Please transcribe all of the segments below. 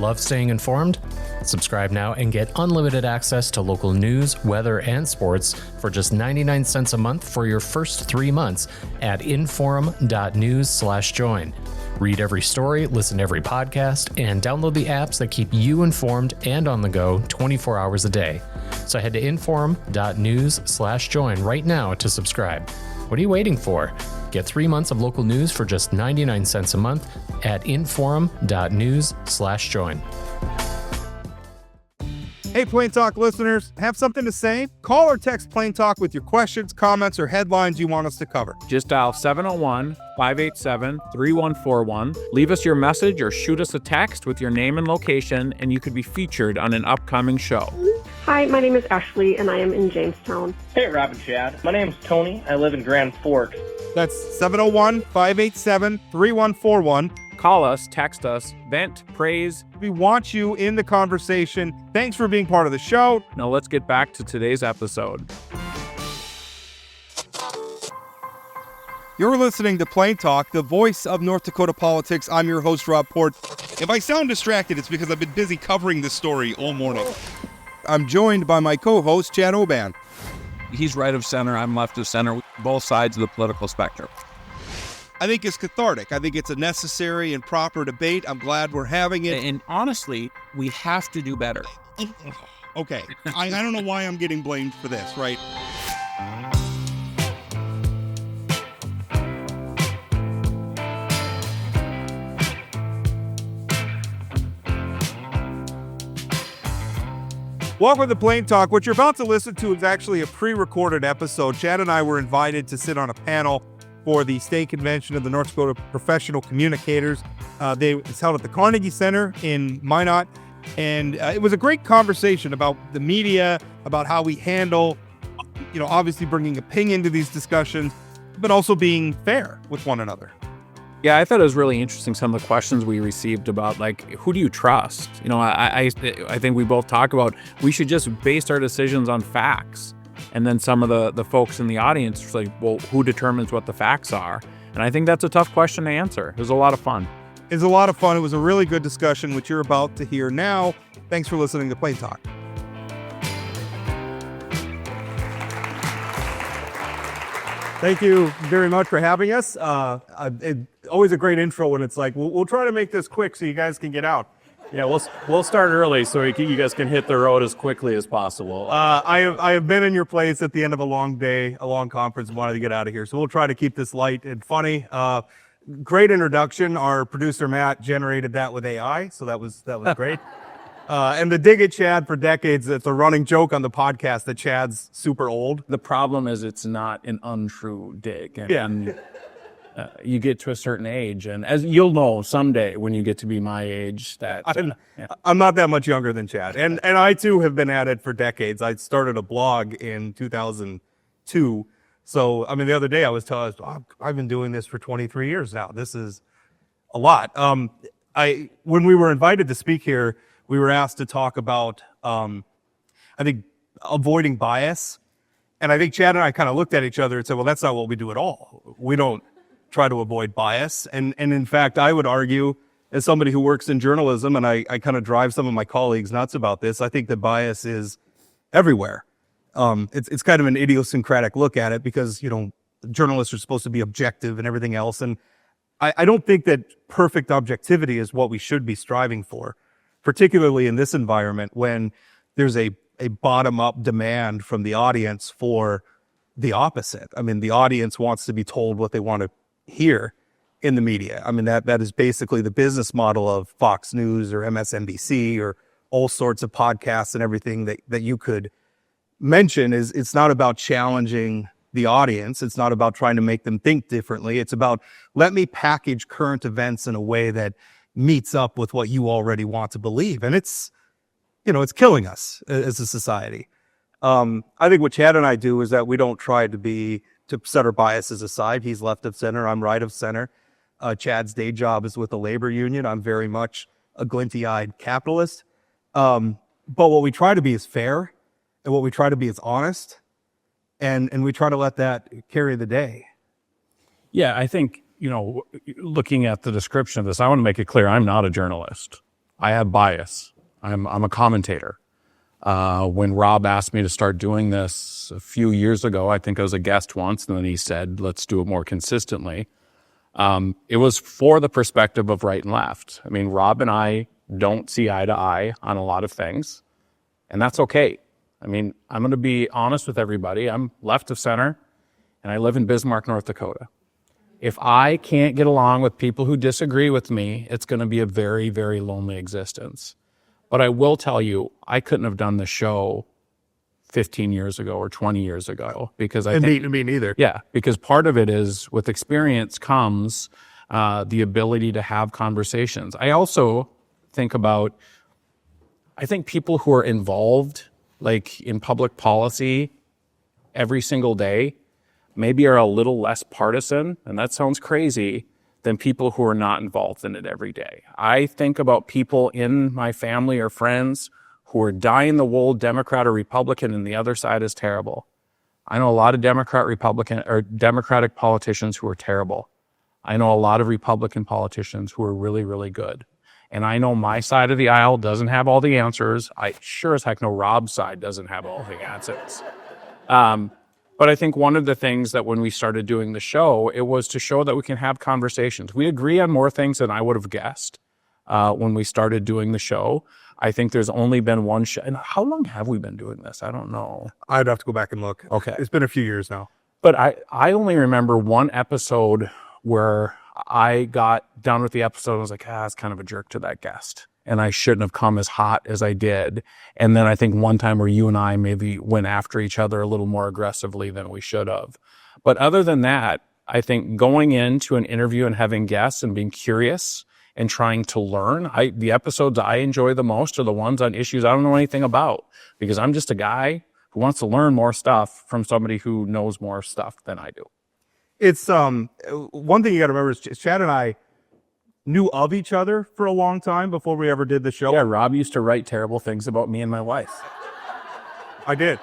Love staying informed? Subscribe now and get unlimited access to local news, weather, and sports for just 99 cents a month for your first 3 months at inforum.news/join. Read every story, listen to every podcast, and download the apps that keep you informed and on the go 24 hours a day. So head to inforum.news/join right now to subscribe. What are you waiting for? Get 3 months of local news for just 99 cents a month at inforum.news/join. Hey, Plain Talk listeners, have something to say? Call or text Plain Talk with your questions, comments, or headlines you want us to cover. Just dial 701-587-3141. Leave us your message or shoot us a text with your name and location, and you could be featured on an upcoming show. Hi, my name is Ashley, and I am in Jamestown. Hey, Rob and Chad. My name's Tony. I live in Grand Forks. That's 701-587-3141. Call us, text us, vent, praise. We want you in the conversation. Thanks for being part of the show. Now let's get back to today's episode. You're listening to Plain Talk, the voice of North Dakota politics. I'm your host, Rob Port. If I sound distracted, it's because I've been busy covering this story all morning. I'm joined by my co-host, Chad Oban. He's right of center, I'm left of center, both sides of the political spectrum. I think it's cathartic. I think it's a necessary and proper debate. I'm glad we're having it. And honestly, we have to do better. Okay, I don't know why I'm getting blamed for this, right? Welcome to Plain Talk. What you're about to listen to is actually a pre-recorded episode. Chad and I were invited to sit on a panel for the state convention of the North Dakota Professional Communicators. It's held at the Carnegie Center in Minot, and it was a great conversation about the media, about how we handle, obviously bringing opinion to these discussions, but also being fair with one another. Yeah, I thought it was really interesting, some of the questions we received about, who do you trust? I think we both talk about we should just base our decisions on facts. And then some of the folks in the audience was like, well, who determines what the facts are? And I think that's a tough question to answer. It was a lot of fun. It was a lot of fun. It was a really good discussion, which you're about to hear now. Thanks for listening to Plain Talk. Thank you very much for having us. Always a great intro when it's like, we'll try to make this quick so you guys can get out. Yeah, we'll start early so you guys can hit the road as quickly as possible. I have been in your place at the end of a long day, a long conference, and wanted to get out of here. So we'll try to keep this light and funny. Great introduction. Our producer Matt generated that with AI, so that was great. And the dig at Chad for decades, it's a running joke on the podcast that Chad's super old. The problem is it's not an untrue dig. And you get to a certain age, and as you'll know someday when you get to be my age, that I'm not that much younger than Chad, and I too have been at it for decades. I started a blog in 2002, so the other day I was telling I've been doing this for 23 years now. This is a lot. When we were invited to speak here, we were asked to talk about I think avoiding bias, and I think Chad and I kind of looked at each other and said, well, that's not what we do at all. We don't try to avoid bias. And in fact, I would argue, as somebody who works in journalism, and I kind of drive some of my colleagues nuts about this, I think that bias is everywhere. It's kind of an idiosyncratic look at it because, journalists are supposed to be objective and everything else. And I don't think that perfect objectivity is what we should be striving for, particularly in this environment when there's a bottom-up demand from the audience for the opposite. The audience wants to be told what they want to hear in the media. That is basically the business model of Fox News or MSNBC or all sorts of podcasts and everything that you could mention. It's not about challenging the audience. It's not about trying to make them think differently. It's about, let me package current events in a way that meets up with what you already want to believe. And it's killing us as a society. I think what Chad and I do is that we don't try to set our biases aside. He's left of center, I'm right of center. Chad's day job is with the labor union. I'm very much a glinty-eyed capitalist. But what we try to be is fair, and what we try to be is honest, and we try to let that carry the day. Yeah, I think, looking at the description of this, I want to make it clear I'm not a journalist. I have bias. I'm a commentator. When Rob asked me to start doing this a few years ago, I think I was a guest once, and then he said, let's do it more consistently. It was for the perspective of right and left. I mean, Rob and I don't see eye to eye on a lot of things, and that's okay. I mean, I'm going to be honest with everybody. I'm left of center, and I live in Bismarck, North Dakota. If I can't get along with people who disagree with me, it's going to be a very, very lonely existence. But I will tell you, I couldn't have done the show 15 years ago or 20 years ago because I think, me neither. yeah, because part of it is with experience comes the ability to have conversations. I also think about, I think people who are involved like in public policy every single day maybe are a little less partisan, and that sounds crazy, than people who are not involved in it every day. I think about people in my family or friends who are dying the wool, Democrat or Republican, and the other side is terrible. I know a lot of Democratic politicians who are terrible. I know a lot of Republican politicians who are really, really good. And I know my side of the aisle doesn't have all the answers. I sure as heck know Rob's side doesn't have all the answers. But I think one of the things that when we started doing the show, it was to show that we can have conversations. We agree on more things than I would have guessed when we started doing the show. I think there's only been one show. And how long have we been doing this? I don't know. I'd have to go back and look. Okay. It's been a few years now. But I only remember one episode where I got done with the episode and I was like, I was kind of a jerk to that guest. And I shouldn't have come as hot as I did. And then I think one time where you and I maybe went after each other a little more aggressively than we should have. But other than that, I think going into an interview and having guests and being curious and trying to learn, the episodes I enjoy the most are the ones on issues I don't know anything about, because I'm just a guy who wants to learn more stuff from somebody who knows more stuff than I do. It's one thing you got to remember is Chad and I knew of each other for a long time before we ever did the show. Yeah, Rob used to write terrible things about me and my wife. I did.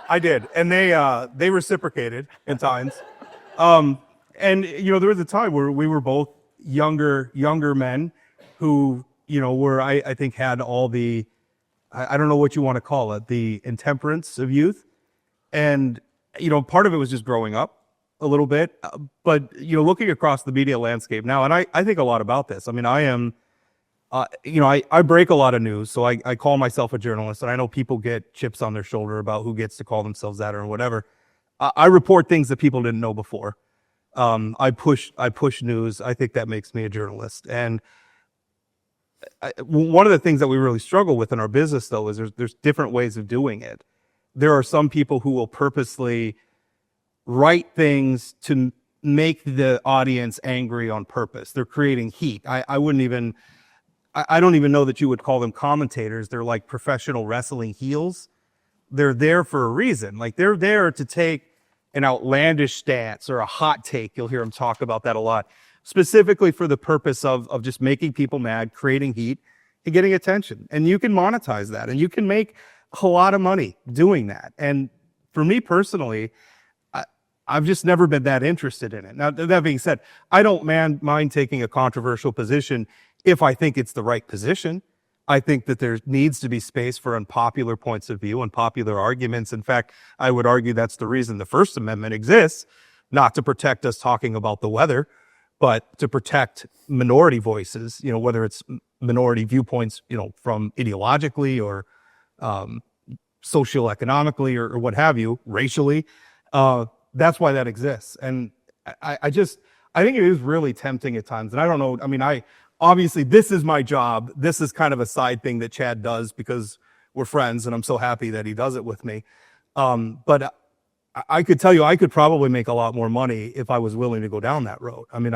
And they reciprocated at times. And you know, there was a time where we were both younger men who, you know, were, I think had all the, I don't know what you want to call it, the intemperance of youth. And, you know, part of it was just growing up a little bit, but, you know, looking across the media landscape now, and I think a lot about this. I mean, I am, you know, I break a lot of news, so I call myself a journalist, and I know people get chips on their shoulder about who gets to call themselves that or whatever. I report things that people didn't know before. I push news. I think that makes me a journalist. And one of the things that we really struggle with in our business, though, is there's different ways of doing it. There are some people who will purposely write things to make the audience angry on purpose. They're creating heat. I don't even know that you would call them commentators. They're like professional wrestling heels. They're there for a reason. Like, they're there to take an outlandish stance or a hot take. You'll hear them talk about that a lot, specifically for the purpose of just making people mad, creating heat, and getting attention. And you can monetize that, and you can make a lot of money doing that. And for me personally, I've just never been that interested in it. Now, that being said, I don't mind taking a controversial position if I think it's the right position. I think that there needs to be space for unpopular points of view, unpopular arguments. In fact, I would argue that's the reason the First Amendment exists, not to protect us talking about the weather, but to protect minority voices, you know, whether it's minority viewpoints, you know, from ideologically or socioeconomically or what have you, racially. That's why that exists. And I think it is really tempting at times. And I don't know, I mean, obviously this is my job. This is kind of a side thing that Chad does because we're friends and I'm so happy that he does it with me. But I could tell you, I could probably make a lot more money if I was willing to go down that road. I mean,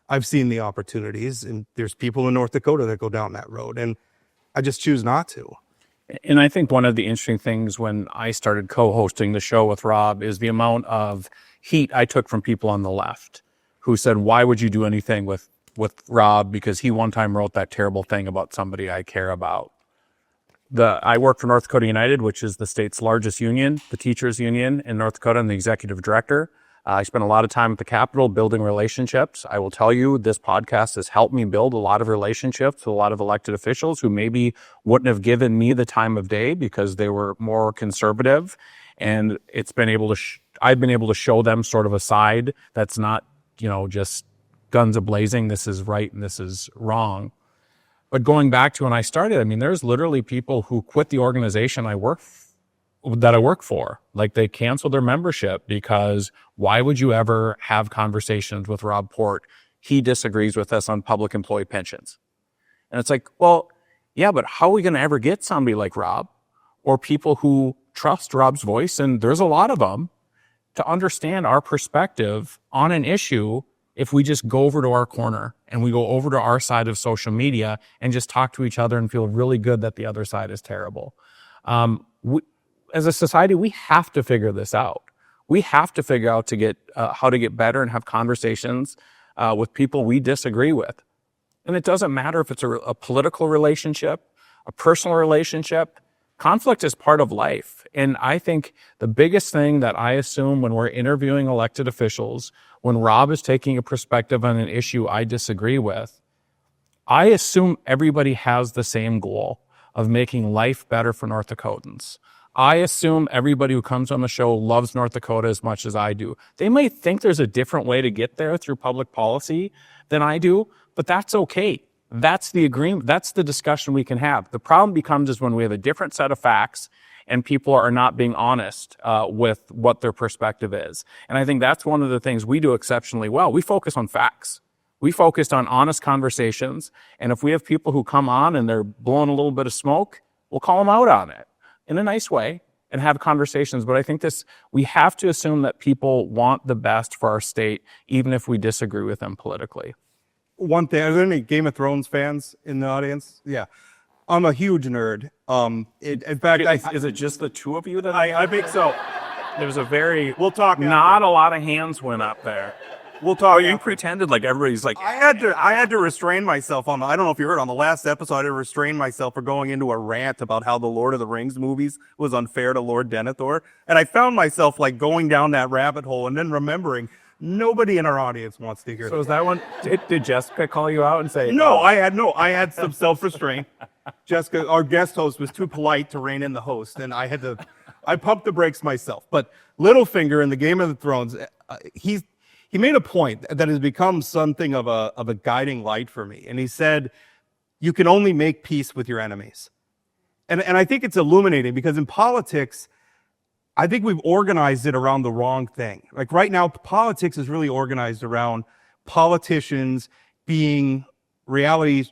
I've seen the opportunities, and there's people in North Dakota that go down that road, and I just choose not to. And I think one of the interesting things when I started co-hosting the show with Rob is the amount of heat I took from people on the left who said, why would you do anything with Rob? Because he one time wrote that terrible thing about somebody I care about. I work for North Dakota United, which is the state's largest union, the teachers union in North Dakota, and the executive director. I spent a lot of time at the Capitol building relationships. I will tell you, this podcast has helped me build a lot of relationships with a lot of elected officials who maybe wouldn't have given me the time of day because they were more conservative. And it's been able to, I've been able to show them sort of a side that's not, just guns a-blazing, this is right and this is wrong. But going back to when I started, there's literally people who quit the organization that I work for. Like, they canceled their membership because why would you ever have conversations with Rob Port? He disagrees with us on public employee pensions. And it's like, well, yeah, but how are we going to ever get somebody like Rob or people who trust Rob's voice, and there's a lot of them, to understand our perspective on an issue if we just go over to our corner and we go over to our side of social media and just talk to each other and feel really good that the other side is terrible. As a society, we have to figure this out. We have to figure out how to get better and have conversations with people we disagree with. And it doesn't matter if it's a political relationship, a personal relationship. Conflict is part of life. And I think the biggest thing that I assume when we're interviewing elected officials, when Rob is taking a perspective on an issue I disagree with, I assume everybody has the same goal of making life better for North Dakotans. I assume everybody who comes on the show loves North Dakota as much as I do. They may think there's a different way to get there through public policy than I do, but that's okay. That's the agreement. That's the discussion we can have. The problem becomes is when we have a different set of facts and people are not being honest with what their perspective is. And I think that's one of the things we do exceptionally well. We focus on facts. We focused on honest conversations. And if we have people who come on and they're blowing a little bit of smoke, we'll call them out on it in a nice way and have conversations. But I think we have to assume that people want the best for our state, even if we disagree with them politically. One thing, are there any Game of Thrones fans in the audience? Yeah. I'm a huge nerd. In fact, is it just the two of you that I think so. There's a We'll talk. not a lot of hands went up there. We'll talk. Oh, you pretended like everybody's like. I had to restrain myself I don't know if you heard on the last episode, I had to restrain myself for going into a rant about how the Lord of the Rings movies was unfair to Lord Denethor. And I found myself like going down that rabbit hole and then remembering nobody in our audience wants to hear So is that one, did Jessica call you out and say? No, I had some self-restraint. Jessica, our guest host, was too polite to rein in the host, and I pumped the brakes myself. But Littlefinger in the Game of Thrones, he made a point that has become something of a guiding light for me. And he said, you can only make peace with your enemies. And I think it's illuminating because in politics, I think we've organized it around the wrong thing. Like right now, politics is really organized around politicians being reality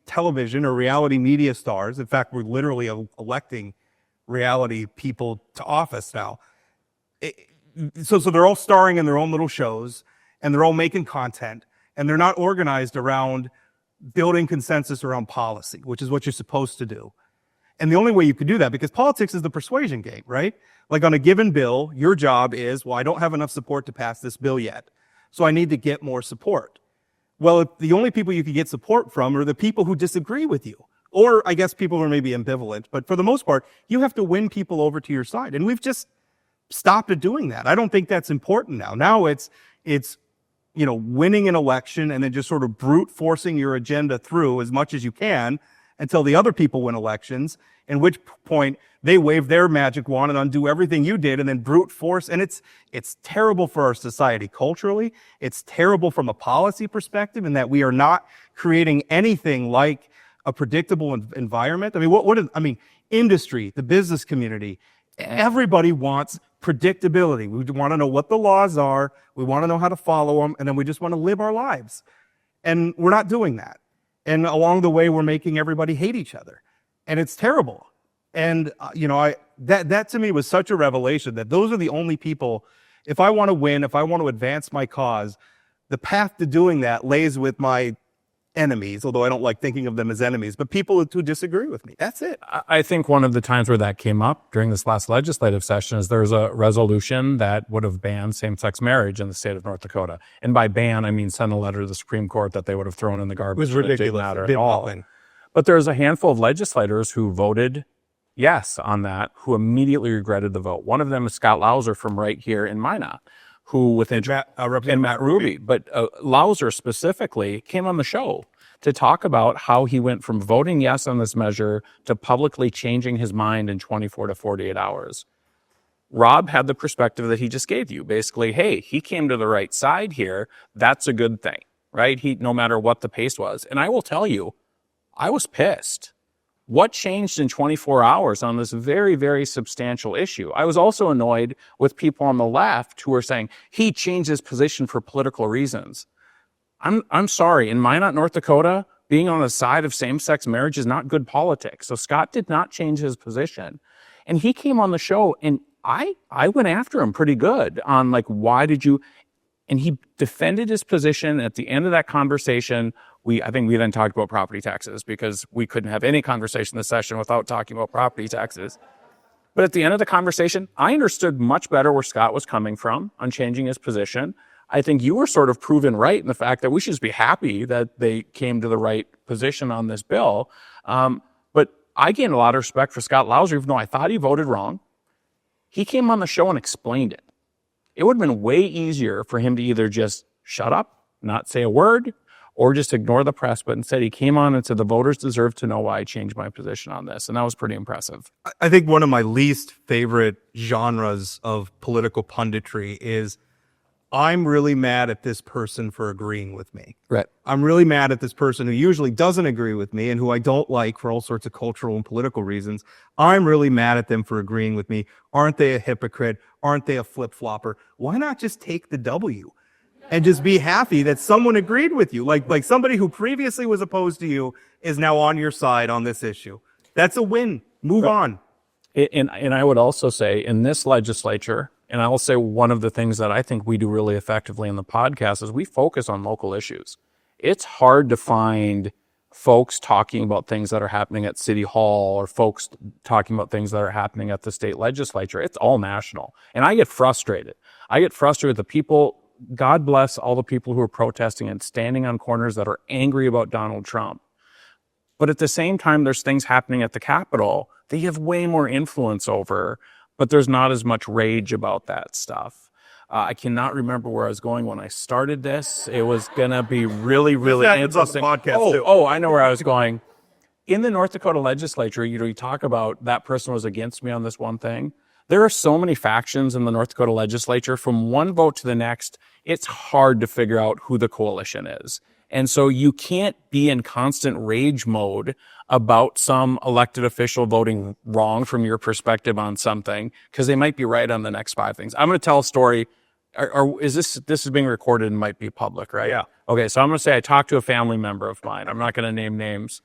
television or reality media stars. In fact, we're literally electing reality people to office now. So they're all starring in their own little shows and they're all making content and they're not organized around building consensus around policy, which is what you're supposed to do. And the only way you could do that, because politics is the persuasion game, right? Like on a given bill, your job is, well, I don't have enough support to pass this bill yet, so I need to get more support. Well, the only people you can get support from are the people who disagree with you. Or I guess people who are maybe ambivalent, but for the most part, you have to win people over to your side. And we've just stopped at doing that. I don't think that's important now. Now it's winning an election and then just sort of brute forcing your agenda through as much as you can until the other people win elections, in which point they wave their magic wand and undo everything you did and then brute force. And it's terrible for our society culturally. It's terrible from a policy perspective in that we are not creating anything like a predictable environment. Industry, the business community, everybody wants predictability. We want to know what the laws are. We want to know how to follow them. And then we just want to live our lives. And we're not doing that. And along the way, we're making everybody hate each other. And it's terrible. And, that to me was such a revelation that those are the only people, if I want to win, if I want to advance my cause, the path to doing that lays with my enemies, although I don't like thinking of them as enemies, but people who disagree with me. That's it. I think one of the times where that came up during this last legislative session is there's a resolution that would have banned same-sex marriage in the state of North Dakota. And by ban, I mean send a letter to the Supreme Court that they would have thrown in the garbage. It was ridiculous. It didn't matter at all. But there's a handful of legislators who voted yes on that, who immediately regretted the vote. One of them is Scott Lauser from right here in Minot, who within Representative Matt Ruby, but Lauser specifically came on the show to talk about how he went from voting yes on this measure to publicly changing his mind in 24 to 48 hours. Rob had the perspective that he just gave you. Basically, hey, he came to the right side here. That's a good thing, right? No matter what the pace was. And I will tell you, I was pissed. What changed in 24 hours on this very, very substantial issue? I was also annoyed with people on the left who were saying he changed his position for political reasons. I'm sorry. In Minot, North Dakota, being on the side of same-sex marriage is not good politics. So Scott did not change his position. And he came on the show, and I went after him pretty good on like, why did you? And he defended his position. At the end of that conversation, I think we then talked about property taxes because we couldn't have any conversation in the session without talking about property taxes. But at the end of the conversation, I understood much better where Scott was coming from on changing his position. I think you were sort of proven right in the fact that we should just be happy that they came to the right position on this bill. But I gained a lot of respect for Scott Lauser, even though I thought he voted wrong. He came on the show and explained it. It would have been way easier for him to either just shut up, not say a word, or just ignore the press. But instead, he came on and said, the voters deserve to know why I changed my position on this. And that was pretty impressive. I think one of my least favorite genres of political punditry is I'm really mad at this person for agreeing with me. Right. I'm really mad at this person who usually doesn't agree with me and who I don't like for all sorts of cultural and political reasons. I'm really mad at them for agreeing with me. Aren't they a hypocrite? Aren't they a flip-flopper? Why not just take the W and just be happy that someone agreed with you? Like somebody who previously was opposed to you is now on your side on this issue. That's a win. Move on. And I would also say in this legislature, and I will say one of the things that I think we do really effectively in the podcast is we focus on local issues. It's hard to find folks talking about things that are happening at City Hall or folks talking about things that are happening at the state legislature. It's all national. And I get frustrated. I get frustrated with the people. God bless all the people who are protesting and standing on corners that are angry about Donald Trump. But at the same time, there's things happening at the Capitol that you have way more influence over, but there's not as much rage about that stuff. I cannot remember where I was going when I started this. It was going to be really, really interesting. Oh, I know where I was going. In the North Dakota legislature, you talk about that person was against me on this one thing. There are so many factions in the North Dakota legislature. From one vote to the next, it's hard to figure out who the coalition is. And so you can't be in constant rage mode about some elected official voting wrong from your perspective on something, because they might be right on the next 5 things. I'm going to tell a story. This is being recorded and might be public, right? Yeah. Okay, so I'm going to say I talked to a family member of mine. I'm not going to name names.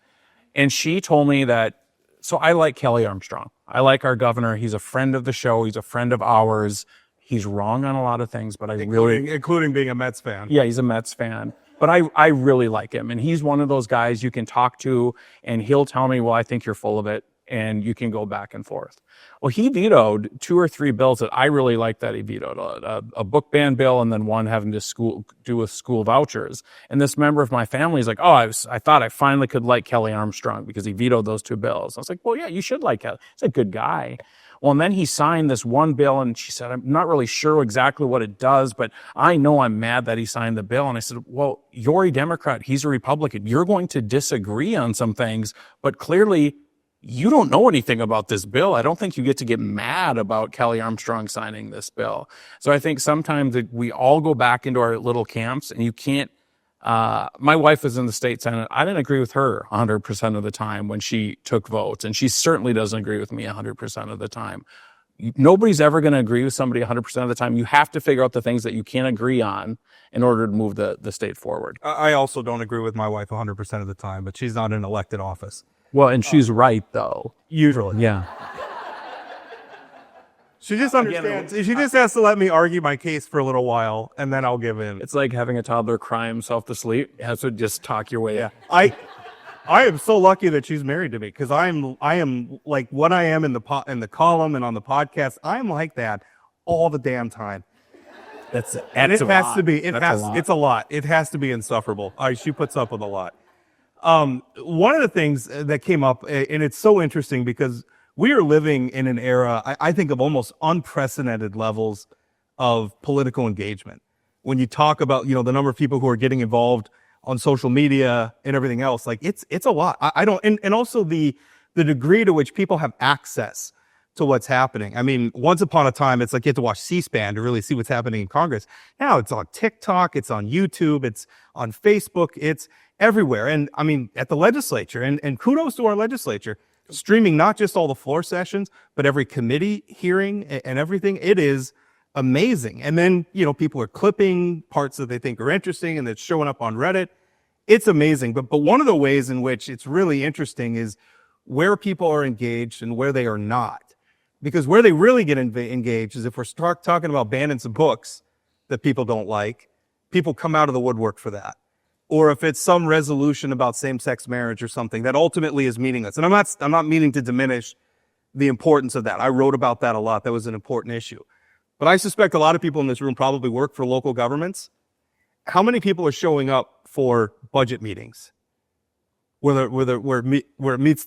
And she told me that, so I like Kelly Armstrong. I like our governor. He's a friend of the show. He's a friend of ours. He's wrong on a lot of things, but including being a Mets fan. Yeah, he's a Mets fan. But I really like him. And he's one of those guys you can talk to, and he'll tell me, well, I think you're full of it. And you can go back and forth. Well, he vetoed 2 or 3 bills that I really like that he vetoed. A book ban bill, and then one having to do with school vouchers. And this member of my family is like, oh, I thought I finally could like Kelly Armstrong because he vetoed those 2 bills. I was like, well, yeah, you should like Kelly. He's a good guy. Well, and then he signed this one bill, and she said, I'm not really sure exactly what it does, but I know I'm mad that he signed the bill. And I said, well, you're a Democrat. He's a Republican. You're going to disagree on some things, but clearly you don't know anything about this bill. I don't think you get mad about Kelly Armstrong signing this bill. So I think sometimes we all go back into our little camps, and you can't. My wife was in the state Senate. I didn't agree with her 100% of the time when she took votes, and she certainly doesn't agree with me 100% of the time. Nobody's ever going to agree with somebody 100% of the time. You have to figure out the things that you can't agree on in order to move the state forward. I also don't agree with my wife 100% of the time, but she's not in elected office. Well, and she's right, though. Usually. Yeah. She just understands. She just has to let me argue my case for a little while, and then I'll give in. It's like having a toddler cry himself to sleep. You have to just talk your way. Yeah. I am so lucky that she's married to me, because I am like what I am in the column and on the podcast. I'm like that all the damn time. It's a lot. It has to be insufferable. She puts up with a lot. One of the things that came up, and it's so interesting because we are living in an era, I think, of almost unprecedented levels of political engagement. When you talk about, the number of people who are getting involved on social media and everything else, like it's a lot. I don't, and also the degree to which people have access to what's happening. I mean, once upon a time, it's like you had to watch C-SPAN to really see what's happening in Congress. Now it's on TikTok, it's on YouTube, it's on Facebook, it's everywhere. And I mean, at the legislature, and kudos to our legislature, streaming not just all the floor sessions, but every committee hearing and everything. It is amazing. And then, people are clipping parts that they think are interesting and it's showing up on Reddit. It's amazing. But one of the ways in which it's really interesting is where people are engaged and where they are not. Because where they really get engaged is if we're talking about banning some books that people don't like, people come out of the woodwork for that. Or if it's some resolution about same-sex marriage or something that ultimately is meaningless. And I'm not meaning to diminish the importance of that. I wrote about that a lot. That was an important issue. But I suspect a lot of people in this room probably work for local governments. How many people are showing up for budget meetings where the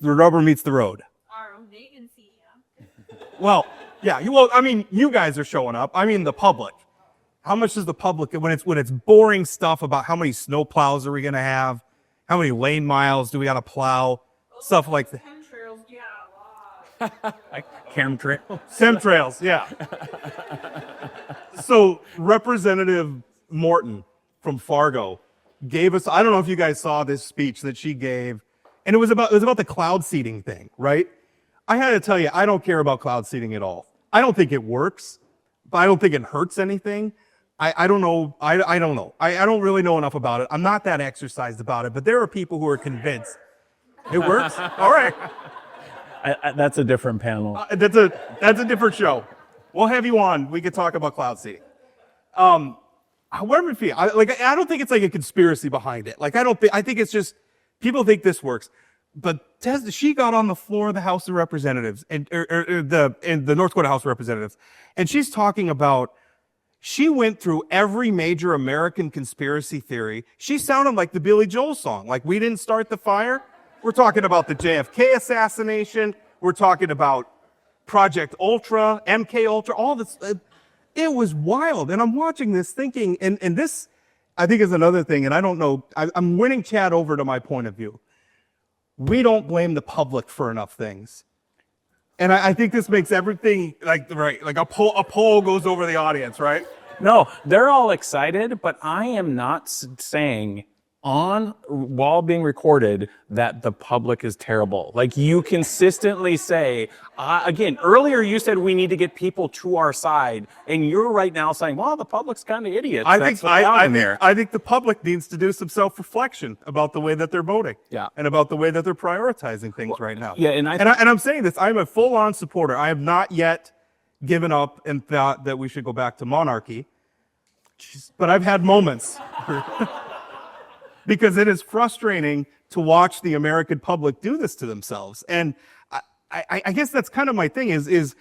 rubber meets the road? Our own vacancy, yeah. Well, yeah. Well, I mean, you guys are showing up. I mean, the public. How much does the public, when it's boring stuff about how many snow plows are we going to have, how many lane miles do we got to plow, stuff like that. Chemtrails, yeah, a lot. Chemtrails, yeah. So Representative Morton from Fargo gave us, I don't know if you guys saw this speech that she gave, and it was about the cloud seeding thing, right? I had to tell you, I don't care about cloud seeding at all. I don't think it works, but I don't think it hurts anything. I don't know. I don't know. I don't really know enough about it. I'm not that exercised about it, but there are people who are convinced it works. All right. That's a different panel. That's a different show. We'll have you on. We could talk about cloud seeding. However it feels, I don't think it's like a conspiracy behind it. I think it's just people think this works. But she got on the floor of the House of Representatives in the North Dakota House of Representatives, and she's talking about. She went through every major American conspiracy theory. She sounded like the Billy Joel song, like we didn't start the fire. We're talking about the JFK assassination. We're talking about Project Ultra, MK Ultra, all this. It was wild. And I'm watching this thinking, and this, I think, is another thing, and I don't know, I'm winning Chad over to my point of view. We don't blame the public for enough things. And I think this makes everything like a poll goes over the audience, right? No, they're all excited, but I am not saying while being recorded that the public is terrible. Like you consistently say, again, earlier you said we need to get people to our side, and you're right now saying, well, the public's kind of idiots. I think the public needs to do some self-reflection about the way that they're voting, and about the way that they're prioritizing things right now. Yeah, and I'm saying this. I'm a full-on supporter. I have not yet given up and thought that we should go back to monarchy, but I've had moments. Because it is frustrating to watch the American public do this to themselves. And I guess that's kind of my thing is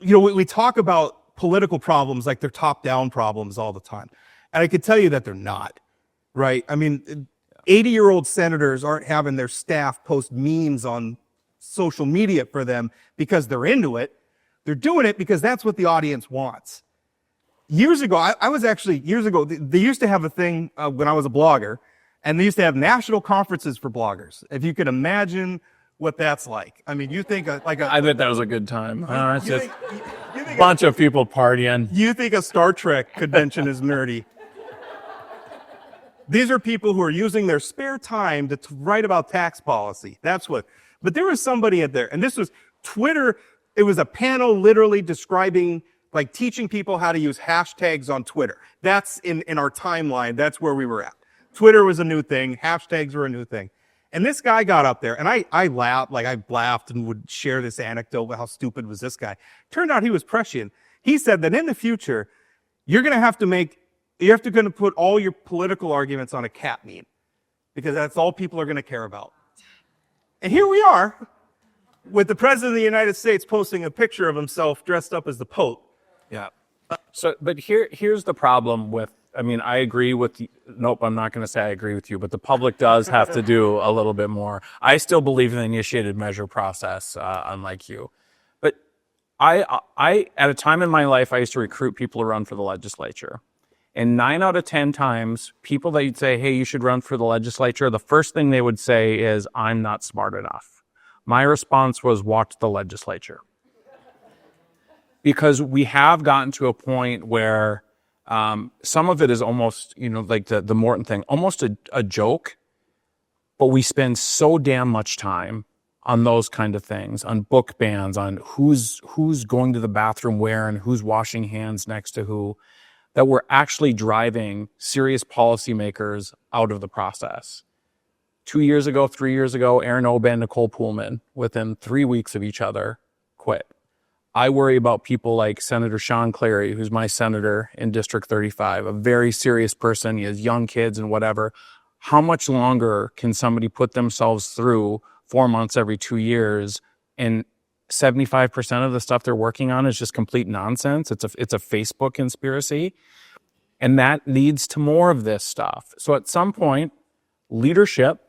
we talk about political problems like they're top-down problems all the time. And I can tell you that they're not, right? I mean, 80-year-old senators aren't having their staff post memes on social media for them because they're into it. They're doing it because that's what the audience wants. Years ago, they used to have a thing when I was a blogger, and they used to have national conferences for bloggers. If you could imagine what that's like. I mean, you think I bet that was a good time. It's you just think a bunch of people partying. You think a Star Trek convention is nerdy. These are people who are using their spare time to write about tax policy. That's what. But there was somebody at there, and this was Twitter. It was a panel literally describing, like teaching people how to use hashtags on Twitter. That's in our timeline. That's where we were at. Twitter was a new thing. Hashtags were a new thing. And this guy got up there, and I laughed and would share this anecdote about how stupid was this guy. Turned out he was prescient. He said that in the future, you're going to have to put all your political arguments on a cat meme, because that's all people are going to care about. And here we are, with the President of the United States posting a picture of himself dressed up as the Pope. Yeah. So, but here's the problem with, I agree with you. Nope, I'm not going to say I agree with you, but the public does have to do a little bit more. I still believe in the initiated measure process, unlike you. But I at a time in my life, I used to recruit people to run for the legislature. And 9 out of 10 times, people that you'd say, hey, you should run for the legislature, the first thing they would say is, I'm not smart enough. My response was, watch the legislature. Because we have gotten to a point where some of it is almost, like the Morton thing, almost a joke, but we spend so damn much time on those kind of things, on book bans, on who's going to the bathroom where and who's washing hands next to who, that we're actually driving serious policymakers out of the process. 2 years ago, 3 years ago, Aaron Oben, Nicole Pullman, within 3 weeks of each other, quit. I worry about people like Senator Sean Clary, who's my senator in District 35, a very serious person. He has young kids and whatever. How much longer can somebody put themselves through 4 months every 2 years, and 75% of the stuff they're working on is just complete nonsense? It's a Facebook conspiracy. And that leads to more of this stuff. So at some point, leadership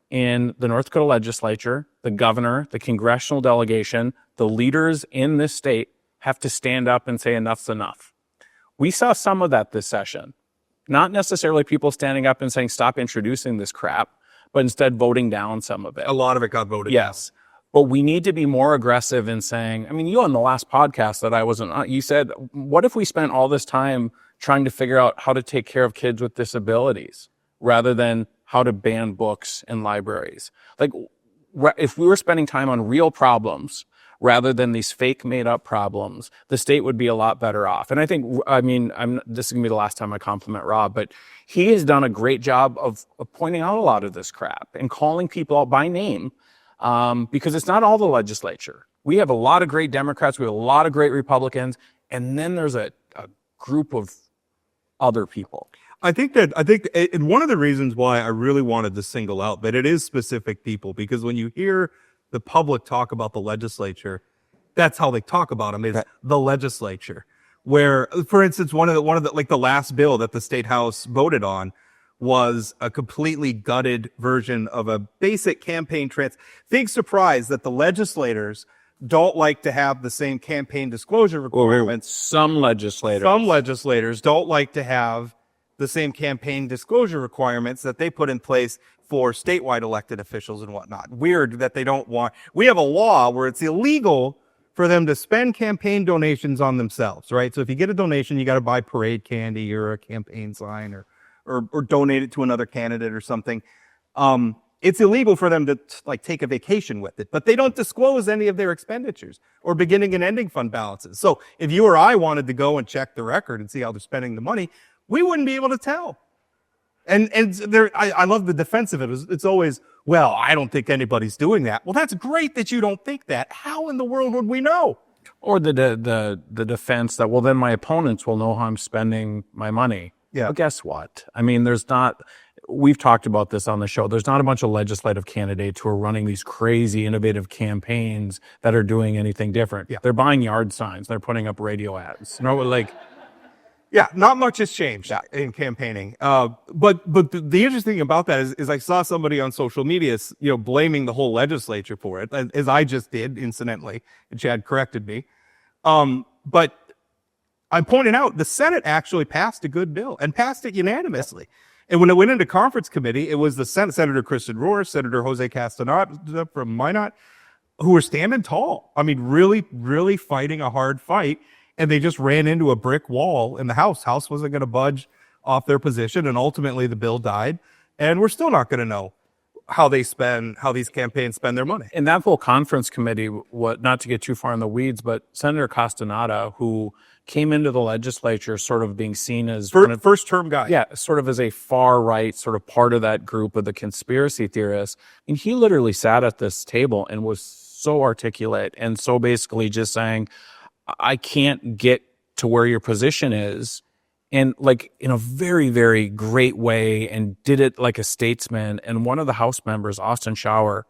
in the North Dakota legislature, the governor, the congressional delegation, the leaders in this state have to stand up and say enough's enough. We saw some of that this session. Not necessarily people standing up and saying stop introducing this crap, but instead voting down some of it. A lot of it got voted Yes. But we need to be more aggressive in saying, you on the last podcast that I wasn't on, you said, what if we spent all this time trying to figure out how to take care of kids with disabilities rather than how to ban books in libraries? Like, if we were spending time on real problems rather than these fake made up problems, the state would be a lot better off. And I think, this is gonna be the last time I compliment Rob, but he has done a great job of pointing out a lot of this crap and calling people out by name, because it's not all the legislature. We have a lot of great Democrats, we have a lot of great Republicans, and then there's a group of other people. I think one of the reasons why I really wanted to single out that it is specific people, because when you hear the public talk about the legislature, that's how they talk about them, is right. The legislature. Where, for instance, one of the like the last bill that the state house voted on was a completely gutted version of a basic campaign Big surprise that the legislators don't like to have the same campaign disclosure requirements. Some legislators don't like to have the same campaign disclosure requirements that they put in place for statewide elected officials and whatnot. Weird that they don't want. We have a law where it's illegal for them to spend campaign donations on themselves, right? So if you get a donation, you got to buy parade candy or a campaign sign or donate it to another candidate or something. It's illegal for them to take a vacation with it, but they don't disclose any of their expenditures or beginning and ending fund balances. So if you or I wanted to go and check the record and see how they're spending the money, we wouldn't be able to tell. And I love the defense of it. It's always, well, I don't think anybody's doing that. Well, that's great that you don't think that. How in the world would we know? Or the defense that, well, then my opponents will know how I'm spending my money. Yeah. Well, guess what? We've talked about this on the show. There's not a bunch of legislative candidates who are running these crazy innovative campaigns that are doing anything different. Yeah. They're buying yard signs. They're putting up radio ads. Yeah, not much has changed in campaigning. But the interesting thing about that is I saw somebody on social media, blaming the whole legislature for it, as I just did, incidentally, and Chad corrected me. But I pointed out the Senate actually passed a good bill and passed it unanimously. And when it went into conference committee, it was the Senator Kristen Rohr, Senator Jose Castaneda from Minot, who were standing tall. Really, really fighting a hard fight. And they just ran into a brick wall in the House. House wasn't going to budge off their position, and ultimately the bill died. And we're still not going to know how these campaigns spend their money. In that whole conference committee, not to get too far in the weeds, but Senator Castaneda, who came into the legislature sort of being seen as first term guy. Yeah, sort of as a far right, sort of part of that group of the conspiracy theorists. And he literally sat at this table and was so articulate and so basically just saying, I can't get to where your position is, and in a very, very great way, and did it like a statesman. And one of the House members, Austin Schauer,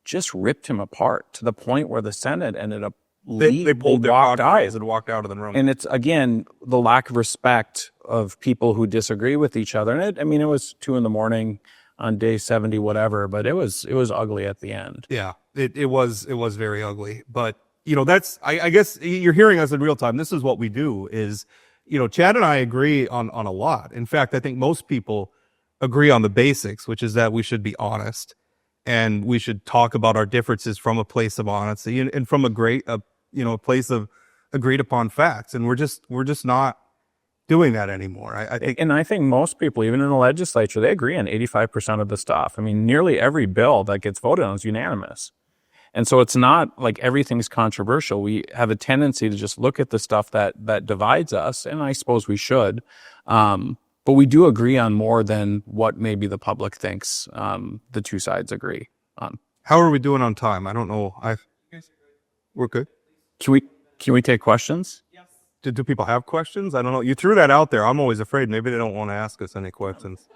just ripped him apart to the point where the Senate ended up they pulled their eyes and walked out of the room. And it's, again, the lack of respect of people who disagree with each other. And it was 2 a.m. on day 70, whatever, but it was ugly at the end. Yeah, it was very ugly. But I guess you're hearing us in real time. This is what we do is, Chad and I agree on a lot. In fact, I think most people agree on the basics, which is that we should be honest and we should talk about our differences from a place of honesty and from a place of agreed upon facts. And we're just not doing that anymore. I think most people, even in the legislature, they agree on 85% of the stuff. I mean, nearly every bill that gets voted on is unanimous. And so it's not like everything's controversial. We have a tendency to just look at the stuff that divides us, and I suppose we should. But we do agree on more than what maybe the public thinks the two sides agree on. How are we doing on time? I don't know. We're good. Can we take questions? Yes. Do people have questions? I don't know. You threw that out there. I'm always afraid maybe they don't want to ask us any questions.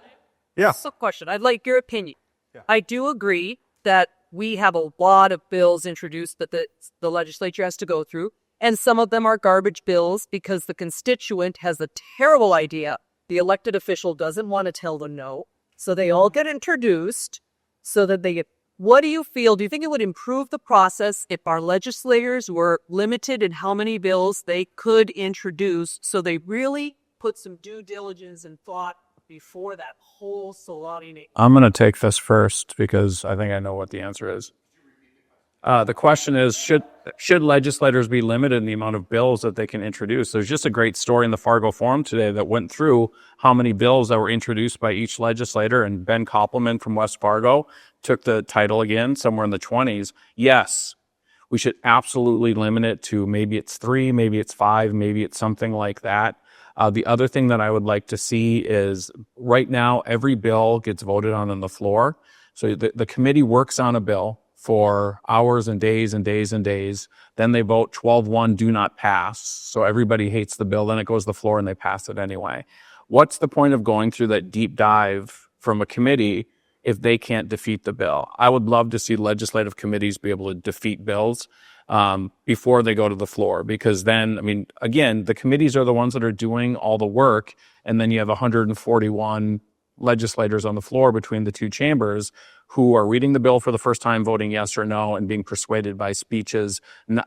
Yeah. So question. I'd like your opinion. Yeah. I do agree that we have a lot of bills introduced that the legislature has to go through, and some of them are garbage bills because the constituent has a terrible idea. The elected official doesn't want to tell them no, so they all get introduced so that they get. What do you feel? Do you think it would improve the process if our legislators were limited in how many bills they could introduce so they really put some due diligence and thought before that whole salami? I'm going to take this first because I think I know what the answer is. The question is, should legislators be limited in the amount of bills that they can introduce? There's just a great story in the Fargo Forum today that went through how many bills that were introduced by each legislator, and Ben Koppelman from West Fargo took the title again, somewhere in the 20s. Yes, we should absolutely limit it to maybe it's 3, maybe it's 5, maybe it's something like that. The other thing that I would like to see is right now, every bill gets voted on the floor. So the committee works on a bill for hours and days and days and days. Then they vote 12-1, do not pass. So everybody hates the bill. Then it goes to the floor and they pass it anyway. What's the point of going through that deep dive from a committee if they can't defeat the bill? I would love to see legislative committees be able to defeat bills before they go to the floor, because then, I mean, again, the committees are the ones that are doing all the work, and then you have 141 legislators on the floor between the two chambers who are reading the bill for the first time, voting yes or no, and being persuaded by speeches,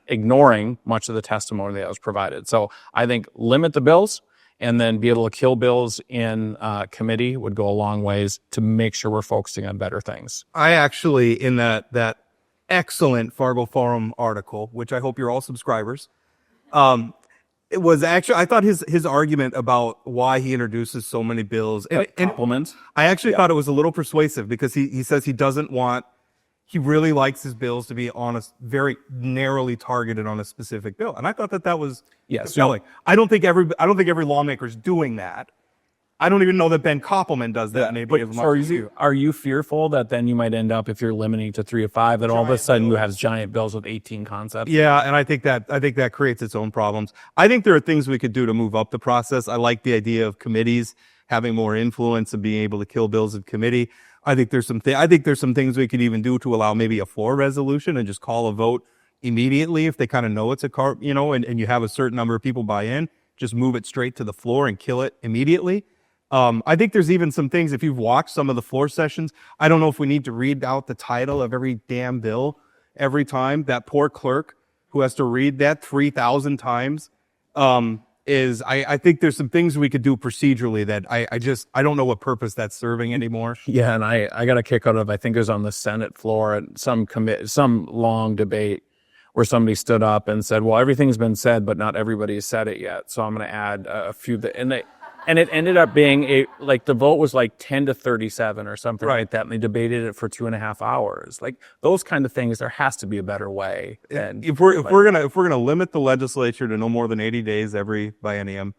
ignoring much of the testimony that was provided. So I think limit the bills and then be able to kill bills in committee would go a long ways to make sure we're focusing on better things. I actually, in that excellent Fargo Forum article, which I hope you're all subscribers, it was actually, I thought his argument about why he introduces so many bills and Compliments. I actually thought it was a little persuasive, because he says he really likes his bills to be honest, very narrowly targeted on a specific bill. And I thought that was compelling. I don't think every lawmaker is doing that. I don't even know that Ben Koppelman does that. Maybe as much as you. Are you fearful that then you might end up, if you're limiting to 3 or 5, that all of a sudden you have giant bills with 18 concepts? Yeah, and I think that creates its own problems. I think there are things we could do to move up the process. I like the idea of committees having more influence and being able to kill bills in committee. I think there's some things we could even do to allow maybe a floor resolution and just call a vote immediately if they kind of know it's a and you have a certain number of people buy in. Just move it straight to the floor and kill it immediately. I think there's even some things, if you've watched some of the floor sessions, I don't know if we need to read out the title of every damn bill every time. That poor clerk who has to read that 3,000 times. I think there's some things we could do procedurally that I don't know what purpose that's serving anymore. Yeah, and I got a kick out of, I think it was on the Senate floor at some long debate where somebody stood up and said, well, everything's been said, but not everybody has said it yet. So I'm going to add a few, and it ended up being the vote was like 10 to 37 or something like that. And they debated it for 2.5 hours. Like those kind of things, there has to be a better way. If we're gonna limit the legislature to no more than 80 days every biennium,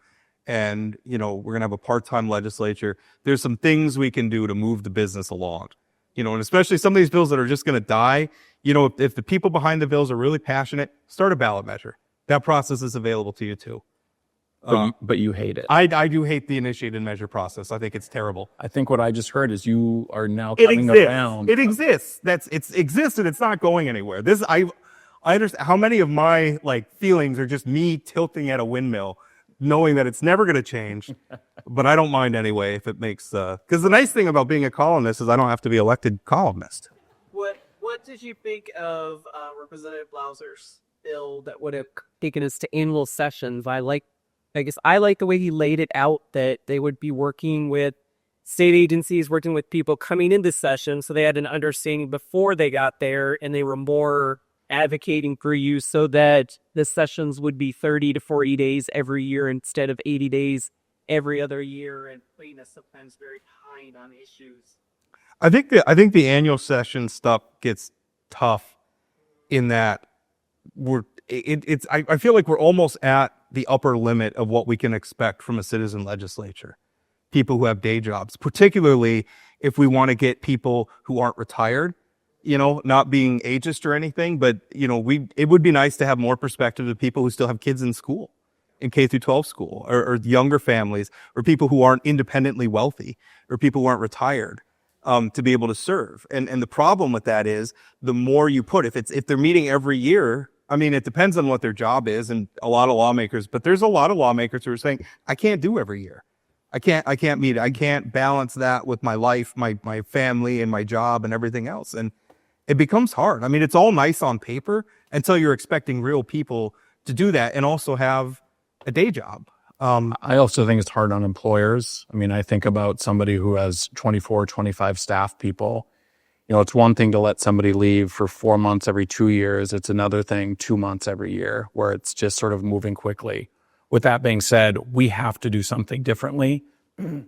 and we're gonna have a part-time legislature, there's some things we can do to move the business along. And especially some of these bills that are just gonna die. If the people behind the bills are really passionate, start a ballot measure. That process is available to you too. But you hate it. I do hate the initiated measure process. I think it's terrible. I think what I just heard is you are now coming around. It exists. It exists, and it's not going anywhere. I understand how many of my feelings are just me tilting at a windmill, knowing that it's never going to change. But I don't mind anyway if it makes. Because the nice thing about being a columnist is I don't have to be elected columnist. What did you think of Representative Blauser's bill that would have taken us to annual sessions. I guess I like the way he laid it out, that they would be working with state agencies, working with people coming into session, so they had an understanding before they got there, and they were more advocating for you so that the sessions would be 30 to 40 days every year instead of 80 days every other year, and putting us sometimes very behind on issues. I think the annual session stuff gets tough in that I feel like we're almost at the upper limit of what we can expect from a citizen legislature. People who have day jobs, particularly if we want to get people who aren't retired, not being ageist or anything, but it would be nice to have more perspective of people who still have kids in school, in K through 12 school, or younger families, or people who aren't independently wealthy, or people who aren't retired, to be able to serve. And the problem with that is the more you put, if they're meeting every year, I mean, it depends on what their job is, and a lot of lawmakers, but there's a lot of lawmakers who are saying, I can't do every year. I can't meet it. I can't balance that with my life, my family, and my job and everything else. And it becomes hard. I mean, it's all nice on paper until you're expecting real people to do that and also have a day job. I also think it's hard on employers. I mean, I think about somebody who has 24, 25 staff people. It's one thing to let somebody leave for 4 months every 2 years. It's another thing 2 months every year, where it's just sort of moving quickly. With that being said, we have to do something differently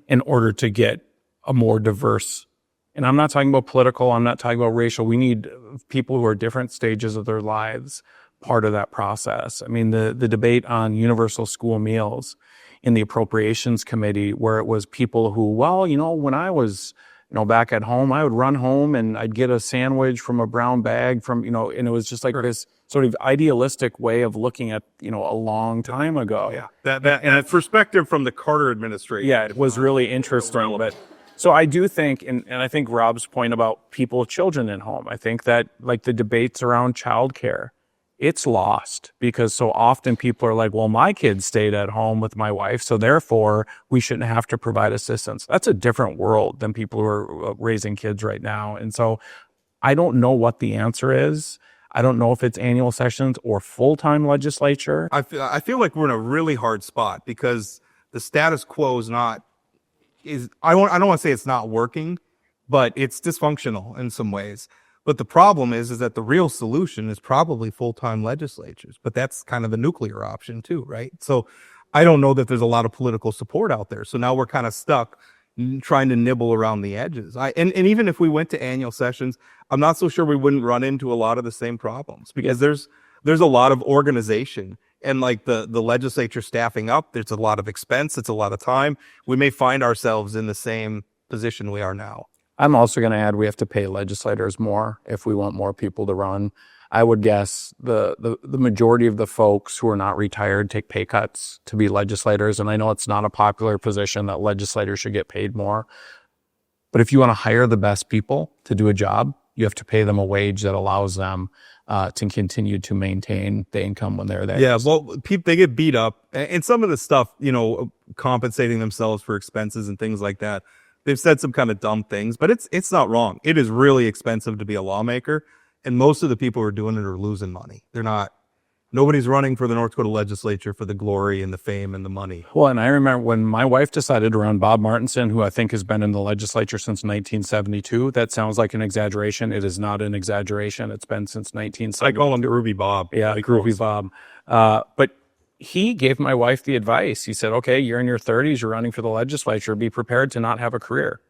in order to get a more diverse, and I'm not talking about political, I'm not talking about racial. We need people who are different stages of their lives part of that process. I mean, the debate on universal school meals in the appropriations committee, where it was people who, when I was back at home, I would run home and I'd get a sandwich from a brown bag and it was just like this sort of idealistic way of looking at, a long time ago. Yeah. That and a perspective from the Carter administration. Yeah, it was really interesting. But so I do think, and I think Rob's point about people with children in home, I think that like the debates around childcare, it's lost because so often people are like, well, my kids stayed at home with my wife, so therefore we shouldn't have to provide assistance. That's a different world than people who are raising kids right now. And so I don't know what the answer is. I don't know if it's annual sessions or full-time legislature. I feel like we're in a really hard spot because the status quo is not, I don't want to say it's not working, but it's dysfunctional in some ways. But the problem is that the real solution is probably full-time legislatures, but that's kind of the nuclear option too, right? So I don't know that there's a lot of political support out there. So now we're kind of stuck trying to nibble around the edges. And even if we went to annual sessions, I'm not so sure we wouldn't run into a lot of the same problems because there's a lot of organization and like the legislature staffing up. There's a lot of expense. It's a lot of time. We may find ourselves in the same position we are now. I'm also going to add we have to pay legislators more if we want more people to run. I would guess the majority of the folks who are not retired take pay cuts to be legislators. And I know it's not a popular position that legislators should get paid more. But if you want to hire the best people to do a job, you have to pay them a wage that allows them to continue to maintain the income when they're there. Yeah, well, they get beat up. And some of the stuff, compensating themselves for expenses and things like that, they've said some kind of dumb things, but it's not wrong. It is really expensive to be a lawmaker, and most of the people who are doing it are losing money. Nobody's running for the North Dakota legislature for the glory and the fame and the money. Well, and I remember when my wife decided to run Bob Martinson, who I think has been in the legislature since 1972. That sounds like an exaggeration. It is not an exaggeration. It's been since 1972. I call him Groovy Bob. Yeah, Groovy Bob. But he gave my wife the advice. He said, okay, you're in your 30s, you're running for the legislature. Be prepared to not have a career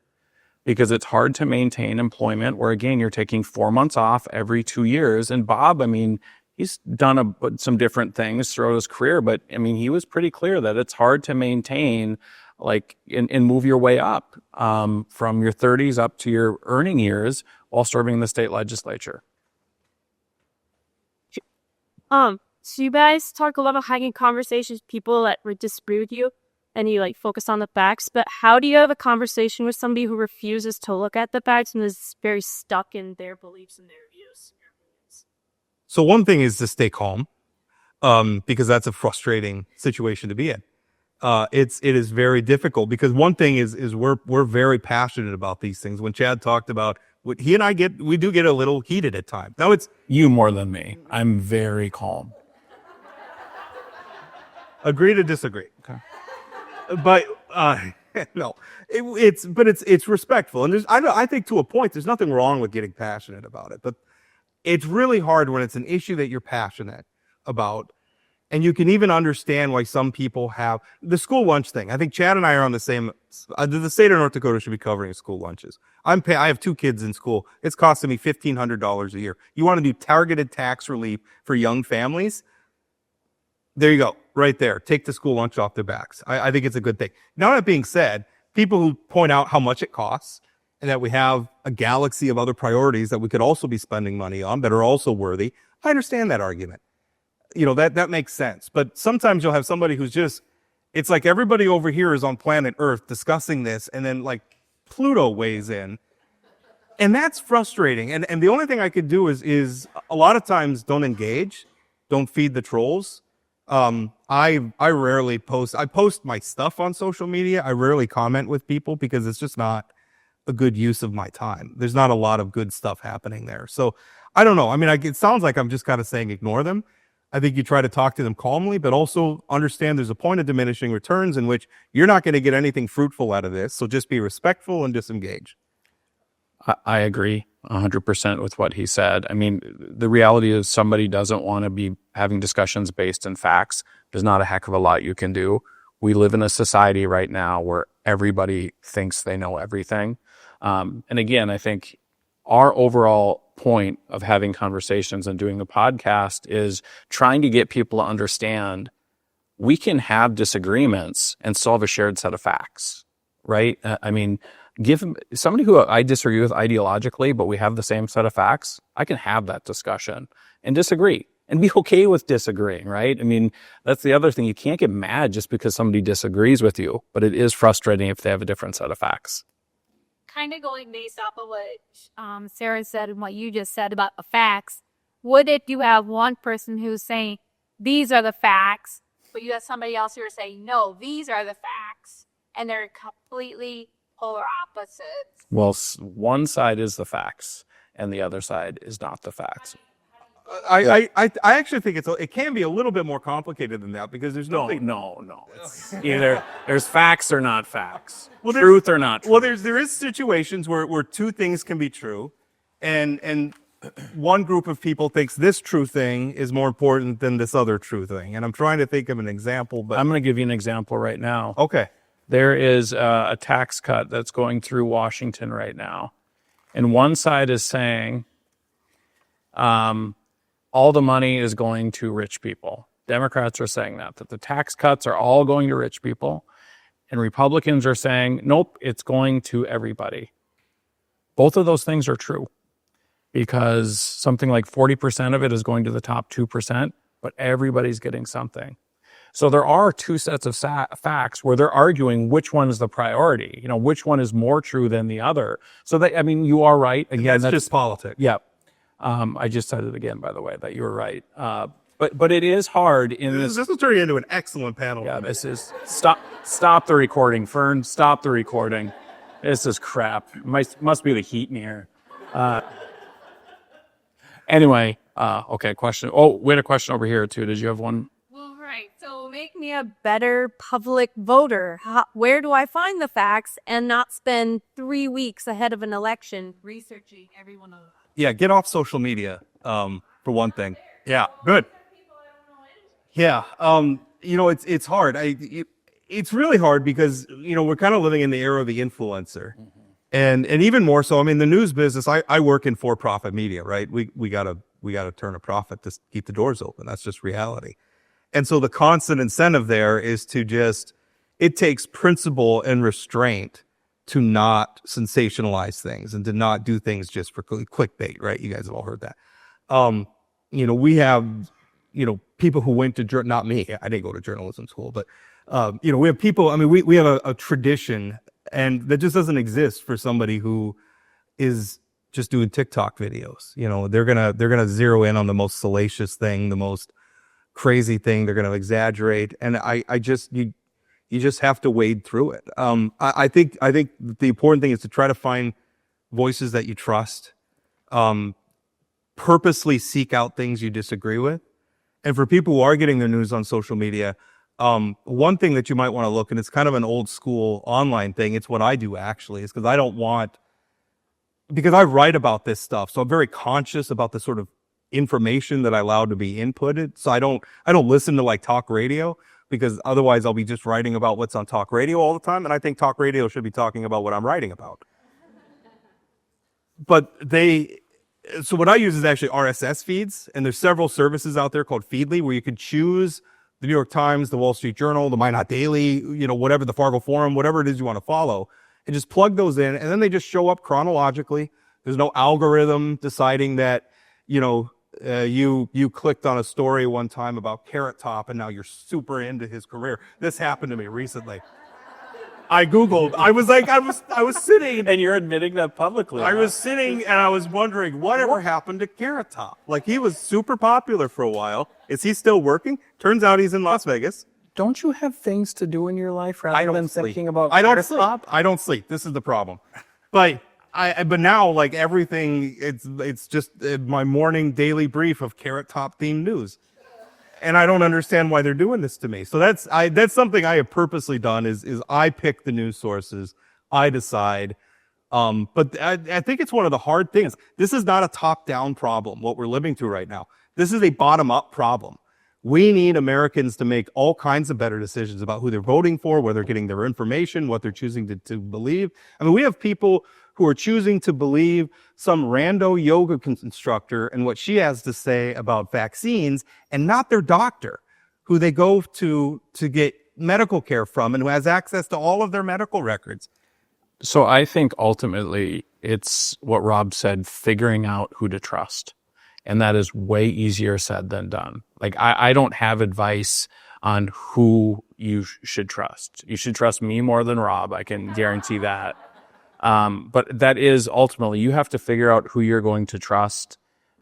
because it's hard to maintain employment where, again, you're taking 4 months off every 2 years. And Bob, I mean, he's done some different things throughout his career, but I mean, he was pretty clear that it's hard to maintain and move your way up from your 30s up to your earning years while serving in the state legislature. So you guys talk a lot about having conversations with people that would disagree with you and you focus on the facts, but how do you have a conversation with somebody who refuses to look at the facts and is very stuck in their beliefs and their views? So one thing is to stay calm, because that's a frustrating situation to be in. It is very difficult because one thing is we're very passionate about these things. When Chad talked about he and I we do get a little heated at times. Now it's You more than me. I'm very calm. agree to disagree. Okay. But no, it's respectful, and I think to a point there's nothing wrong with getting passionate about it, but it's really hard when it's an issue that you're passionate about, and you can even understand why some people have the school lunch thing. I think Chad and I are on the same. The state of North Dakota should be covering school lunches. I have 2 kids in school. It's costing me $1,500 a year. You want to do targeted tax relief for young families? There you go, right there. Take the school lunch off their backs. I think it's a good thing. Now, that being said, people who point out how much it costs and that we have a galaxy of other priorities that we could also be spending money on that are also worthy, I understand that argument. That makes sense. But sometimes you'll have somebody who's just, it's like everybody over here is on planet Earth discussing this, and then like Pluto weighs in. And that's frustrating. And the only thing I could do is a lot of times don't engage, don't feed the trolls. I rarely post. I post my stuff on social media. I rarely comment with people because it's just not a good use of my time. There's not a lot of good stuff happening there. So I don't know. I mean, it sounds like I'm just kind of saying ignore them. I think you try to talk to them calmly, but also understand there's a point of diminishing returns in which you're not going to get anything fruitful out of this. So just be respectful and disengage. I agree 100% with what he said. I mean, the reality is somebody doesn't want to be having discussions based in facts. There's not a heck of a lot you can do. We live in a society right now where everybody thinks they know everything. And again, I think our overall point of having conversations and doing the podcast is trying to get people to understand we can have disagreements and still have a shared set of facts, right? I mean, give somebody who I disagree with ideologically, but we have the same set of facts, I can have that discussion and disagree and be okay with disagreeing, right? I mean, that's the other thing. You can't get mad just because somebody disagrees with you, but it is frustrating if they have a different set of facts. Kind of going based off of what Sarah said and what you just said about the facts, would if you have one person who's saying, these are the facts, but you have somebody else who are saying, no, these are the facts, and they're completely polar opposites? Well, one side is the facts and the other side is not the facts. I actually think it can be a little bit more complicated than that because there's No. It's either there's facts or not facts. Well, truth or not truth. Well, there is situations where two things can be true, and one group of people thinks this true thing is more important than this other true thing. And I'm trying to think of an example, but I'm going to give you an example right now. Okay. There is a tax cut that's going through Washington right now. And one side is saying all the money is going to rich people. Democrats are saying that the tax cuts are all going to rich people. And Republicans are saying, nope, it's going to everybody. Both of those things are true because something like 40% of it is going to the top 2%, but everybody's getting something. So there are two sets of facts where they're arguing which one is the priority, which one is more true than the other. So you are right. Again, that's just politics. Yeah. I just said it again, by the way, that you were right. But it is hard in this. This will turn you into an excellent panel. Yeah, this is stop the recording, Fern. Stop the recording. This is crap. Must be the heat in here. Anyway, okay, question. Oh, we had a question over here too. Did you have one? Well, right. So make me a better public voter. Where do I find the facts and not spend 3 weeks ahead of an election researching every one of them? Yeah, get off social media, for one thing. Yeah, good. Yeah, it's hard. It's really hard because, we're kind of living in the era of the influencer. Mm-hmm. And even more so, I mean, the news business, I work in for-profit media, right? We gotta turn a profit to keep the doors open. That's just reality. And so the constant incentive there is it takes principle and restraint to not sensationalize things and to not do things just for clickbait, right? You guys have all heard that. We have, people who went to, not me, I didn't go to journalism school, but, we have people, I mean, we have a tradition and that just doesn't exist for somebody who is just doing TikTok videos. They're gonna zero in on the most salacious thing, the most crazy thing. They're gonna exaggerate. And you just have to wade through it. I think the important thing is to try to find voices that you trust. Purposely seek out things you disagree with. And for people who are getting their news on social media, one thing that you might want to look, and it's kind of an old school online thing, it's what I do actually, is because I write about this stuff, so I'm very conscious about the sort of information that I allow to be inputted. So I don't listen to like talk radio, because otherwise I'll be just writing about what's on talk radio all the time, and I think talk radio should be talking about what I'm writing about. So what I use is actually RSS feeds, and there's several services out there called Feedly where you can choose the New York Times, the Wall Street Journal, the Minot Daily, whatever, the Fargo Forum, whatever it is you want to follow, and just plug those in, and then they just show up chronologically. There's no algorithm deciding that, you clicked on a story one time about Carrot Top and now you're super into his career. This happened to me recently. I Googled, I was sitting. And you're admitting that publicly. I was sitting and I was wondering whatever happened to Carrot Top. Like, he was super popular for a while. Is he still working? Turns out he's in Las Vegas. Don't you have things to do in your life rather than thinking about I don't Carrot sleep. Top? I don't sleep. This is the problem. But now, like, everything, it's just my morning daily brief of Carrot Top themed news. And I don't understand why they're doing this to me. So that's something I have purposely done is I pick the news sources. I decide. But I think it's one of the hard things. This is not a top-down problem, what we're living through right now. This is a bottom-up problem. We need Americans to make all kinds of better decisions about who they're voting for, where they're getting their information, what they're choosing to believe. I mean, we have people who are choosing to believe some rando yoga instructor and what she has to say about vaccines, and not their doctor, who they go to get medical care from and who has access to all of their medical records. So I think ultimately it's what Rob said, figuring out who to trust. And that is way easier said than done. Like, I don't have advice on who you should trust. You should trust me more than Rob. I can guarantee that. But that is ultimately, you have to figure out who you're going to trust,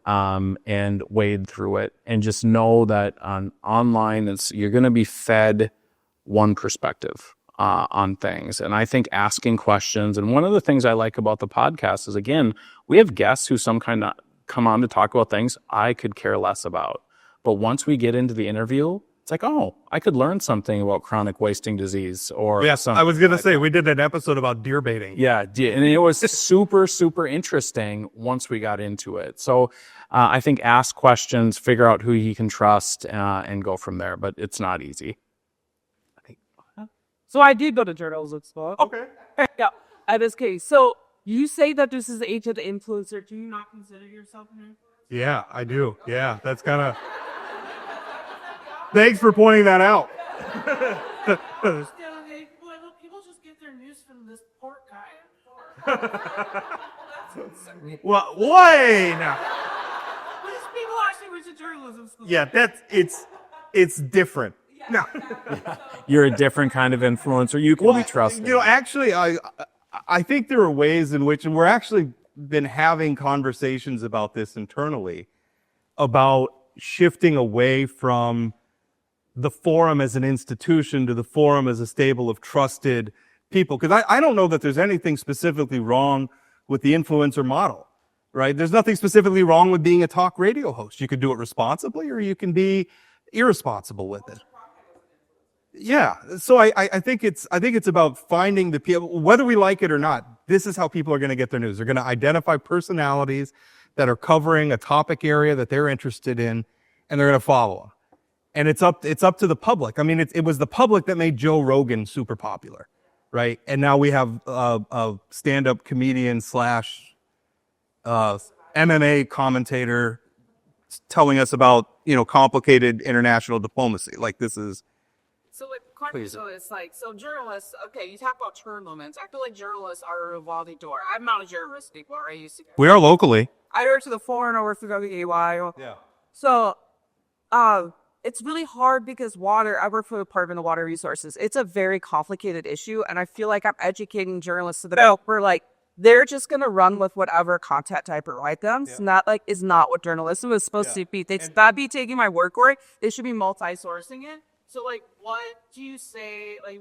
and wade through it, and just know that online, you're going to be fed one perspective, on things. And I think asking questions, and one of the things I like about the podcast is, again, we have guests who come on to talk about things I could care less about. But once we get into the interview, it's like, oh, I could learn something about chronic wasting disease or something. I was going to say, we did an episode about deer baiting. Yeah, and it was super, super interesting once we got into it. So I think ask questions, figure out who you can trust, and go from there. But it's not easy. So I did go to journalism school. Okay. Yeah, at this case. So you say that this is the age of the influencer. Do you not consider yourself an influencer? Yeah, I do. Yeah, that's kind of... Thanks for pointing that out. People just get their news from this pork guy. Well, wait now. But these people actually went to journalism school. Yeah, it's different. No. You're a different kind of influencer. You can be trusted. Actually, I think there are ways in which, and we're actually been having conversations about this internally, about shifting away from the forum as an institution to the forum as a stable of trusted people. Because I don't know that there's anything specifically wrong with the influencer model, right? There's nothing specifically wrong with being a talk radio host. You could do it responsibly, or you can be irresponsible with it. Yeah. So I think it's about finding the people, whether we like it or not. This is how people are going to get their news. They're going to identify personalities that are covering a topic area that they're interested in, and they're going to follow them. And it's up to the public. I mean, it was the public that made Joe Rogan super popular, right? And now we have a stand-up comedian / MMA commentator telling us about, complicated international diplomacy. Like, this is... So it's like, so journalists, okay, you talk about tournaments. I feel like journalists are a revolving door. I'm not a journalist anymore. I used to. We are locally. I work to the Foreign, I work for WAY. Yeah. So, it's really hard because I work for the Department of Water Resources. It's a very complicated issue, and I feel like I'm educating journalists to the point where, like, they're just going to run with whatever content type I write them. Yeah. It's not what journalism is supposed to be. They should not be taking my work. They should be multi-sourcing it. So, like, what do you say, like,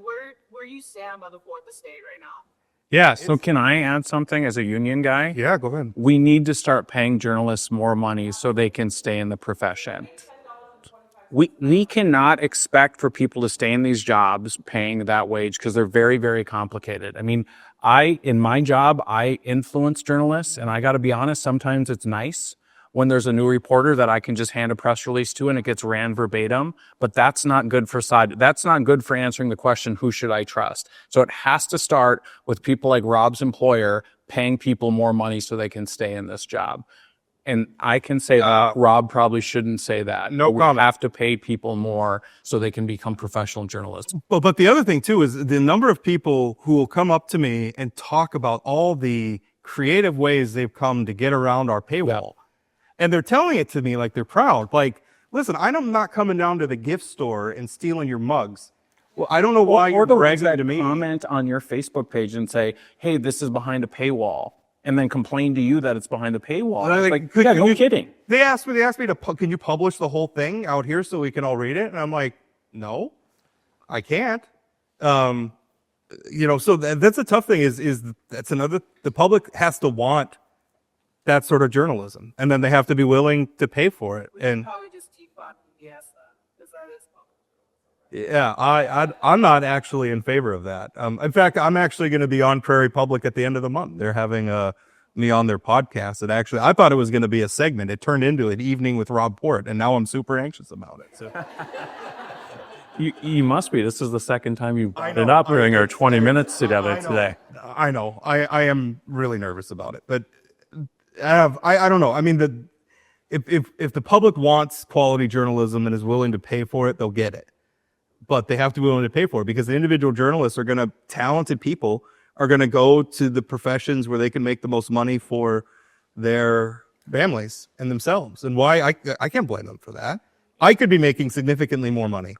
where you stand on the fourth estate right now? Yeah. So can I add something as a union guy? Yeah, go ahead. We need to start paying journalists more money so they can stay in the profession. We cannot expect for people to stay in these jobs paying that wage because they're very, very complicated. I mean, in my job, I influence journalists, and I got to be honest, sometimes it's nice when there's a new reporter that I can just hand a press release to and it gets ran verbatim, but that's not good for answering the question, who should I trust? So it has to start with people like Rob's employer paying people more money so they can stay in this job. And I can say that Rob probably shouldn't say that. No We comment. have to pay people more so they can become professional journalists. Well, but the other thing too is the number of people who will come up to me and talk about all the creative ways they've come to get around our paywall. And they're telling it to me like they're proud. Like, listen, I'm not coming down to the gift store and stealing your mugs. Well, I don't know why you're bragging to me. Comment on your Facebook page and say, hey, this is behind a paywall. And then complain to you that it's behind a paywall. No kidding. They asked me can you publish the whole thing out here so we can all read it? And I'm like, no, I can't. So that's a tough thing that's another, the public has to want that sort of journalism. And then they have to be willing to pay for it. And Probably just keep on yes, because that is yeah, I'm not actually in favor of that. In fact, I'm actually going to be on Prairie Public at the end of the month. They're having me on their podcast. And actually, I thought it was going to be a segment. It turned into an evening with Rob Port, and now I'm super anxious about it. So. You must be. This is the second time you've brought it up during our 20 minutes together today. I know. I am really nervous about it, but I don't know. I mean, if the public wants quality journalism and is willing to pay for it, they'll get it. But they have to be willing to pay for it because the individual journalists talented people are going to go to the professions where they can make the most money for their families and themselves. And why I can't blame them for that. I could be making significantly more money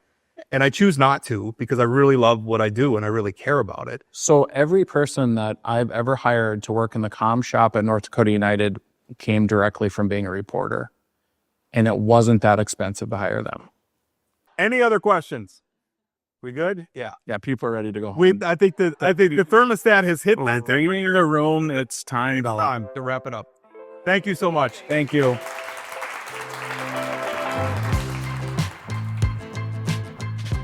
and I choose not to because I really love what I do and I really care about it. So every person that I've ever hired to work in the comm shop at North Dakota United came directly from being a reporter. And it wasn't that expensive to hire them. Any other questions? We good? Yeah. Yeah, people are ready to go home. I think the thermostat has hit that. They're in the room. It's time To wrap it up. Thank you so much. Thank you.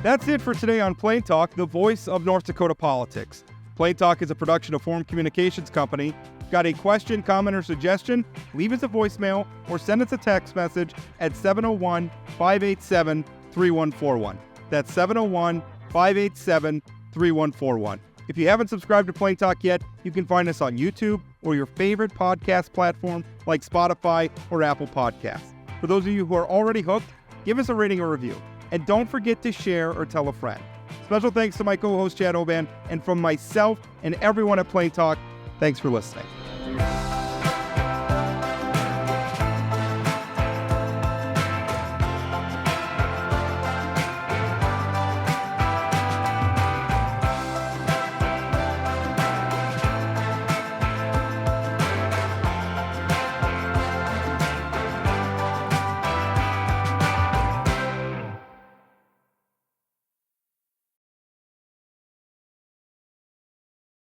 That's it for today on Plain Talk, the voice of North Dakota politics. Plain Talk is a production of Forum Communications Company. Got a question, comment, or suggestion? Leave us a voicemail or send us a text message at 701-587-3141. That's 701-587-3141. If you haven't subscribed to Plain Talk yet, you can find us on YouTube or your favorite podcast platform like Spotify or Apple Podcasts. For those of you who are already hooked, give us a rating or review. And don't forget to share or tell a friend. Special thanks to my co-host Chad Oban, and from myself and everyone at Plain Talk, thanks for listening.